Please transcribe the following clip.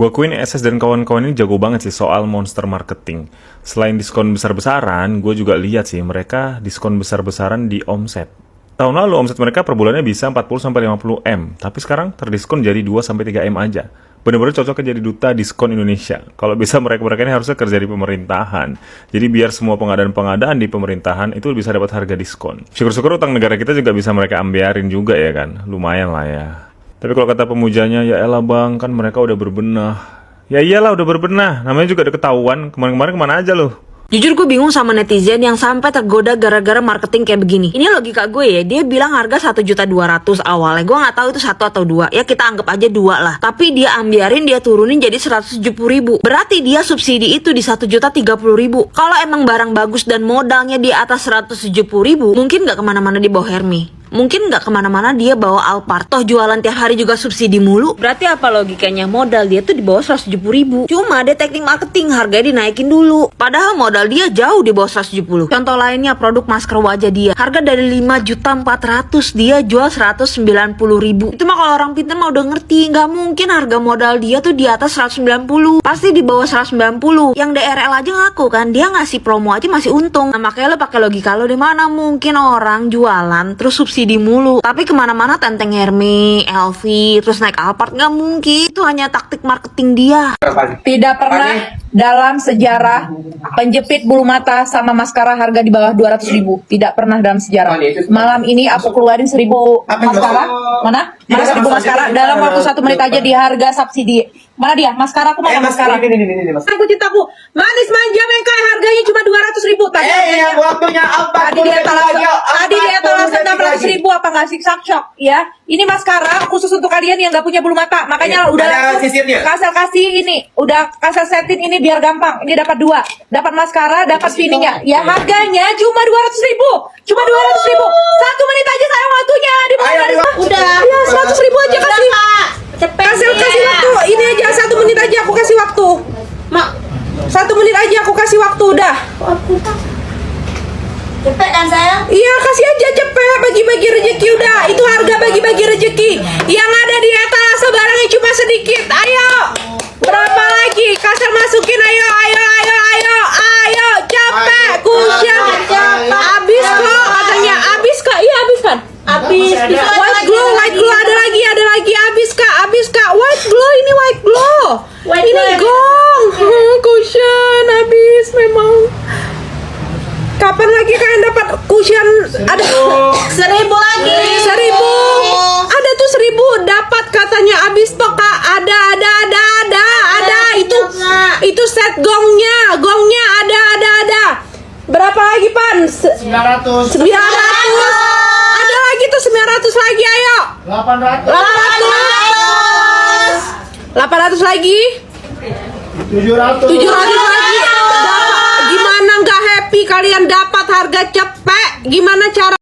Gua akuin SS dan kawan-kawan ini jago banget sih soal monster marketing. Selain diskon besar-besaran, gue juga lihat sih mereka diskon besar-besaran di omset. Tahun lalu omset mereka per bulannya bisa 40-50 M, tapi sekarang terdiskon jadi 2-3 M aja. Bener-bener cocoknya jadi duta diskon Indonesia. Kalau bisa mereka-mereka ini harusnya kerja di pemerintahan. Jadi biar semua pengadaan-pengadaan di pemerintahan itu bisa dapat harga diskon. Syukur-syukur utang negara kita juga bisa mereka ambiarin juga ya kan. Lumayan lah ya. Tapi kalau kata pemujanya, ya elah bang, kan mereka udah berbenah. Ya iyalah udah berbenah, namanya juga udah ketahuan. Kemarin-kemarin kemana aja loh? Jujur gue bingung sama netizen yang sampai tergoda gara-gara marketing kayak begini. Ini logika gue ya, dia bilang harga 1.200.000 awalnya. Gue nggak tahu itu 1 atau 2. Ya kita anggap aja 2 lah. Tapi dia ambiarin, dia turunin jadi 170.000. Berarti dia subsidi itu di 1.030.000. Kalau emang barang bagus dan modalnya di atas 170.000, mungkin nggak kemana-mana di bawah Hermi. Mungkin nggak kemana-mana dia bawa Alphard. Toh jualan tiap hari juga subsidi mulu. Berarti apa logikanya? Modal dia tuh di bawah 170.000. Cuma dia teknik marketing, harganya dinaikin dulu. Padahal modal dia jauh di bawah 170. Contoh lainnya produk masker wajah dia. Harga dari 5.400.000 dia jual 190.000. Itu mah kalau orang pintar mah udah ngerti. Nggak mungkin harga modal dia tuh di atas 190. Pasti di bawah 190. Yang DRL aja ngaku kan, dia ngasih promo aja masih untung. Nah makanya lo pakai logika lo, di mana mungkin orang jualan terus subsidi mulu, tapi kemana-mana tenteng Hermi, LV, terus naik Alphard, nggak mungkin. Itu hanya taktik marketing dia. Tidak pernah dalam sejarah penjepit bulu mata sama maskara harga di bawah 200.000. Tidak pernah dalam sejarah. Malam ini aku keluarin 1.000 maskara. Mana? 1.000 maskara dalam waktu 1 menit aja di harga subsidi. Mana dia? Maskara aku mana maskara? Ini. Aku cintaku manis manja mengkai harganya cuma 200.000. Waktunya apa? Tadi dia etalase 600.000 apa nggak siksak shock ya? Ini maskara khusus untuk kalian yang nggak punya bulu mata. Makanya udah langsung kasih ini, udah kasih setin ini biar gampang. Ini dapat 2, dapat maskara, dapat finishnya. Ya harganya cuma 200.000, cuma 200.000. 1 menit aja sayang waktunya. Udah. Ya 100.000 aja kasih. Kasih waktu. Ini aja 1 menit aja aku kasih waktu. Mak, 1 menit aja aku kasih waktu udah. Cepet kan sayang? Iya kasih aja cepet, bagi-bagi rezeki udah. Itu harga bagi-bagi rezeki. Yang ada di etalase barangnya cuma sedikit. Ayo, berapa lagi? Kasar masukin, ayo, cepet, kusya. Habis kok katanya, habis kak, iya habis kan? Habis. White glow ada lagi, habis kak, white glow ini white glow. Ini gong, cushion habis memang. Kapan lagi kalian dapat cushion? Ada 1.000 lagi. 1.000. Ada tuh 1.000 dapat katanya habis stok kak. Ada. Itu set gongnya ada. Berapa lagi pan? 900. Ada lagi tuh 900 lagi, ayo. 800 lagi. 700 lagi. Gimana nggak happy kalian dapat harga cepet? Gimana cara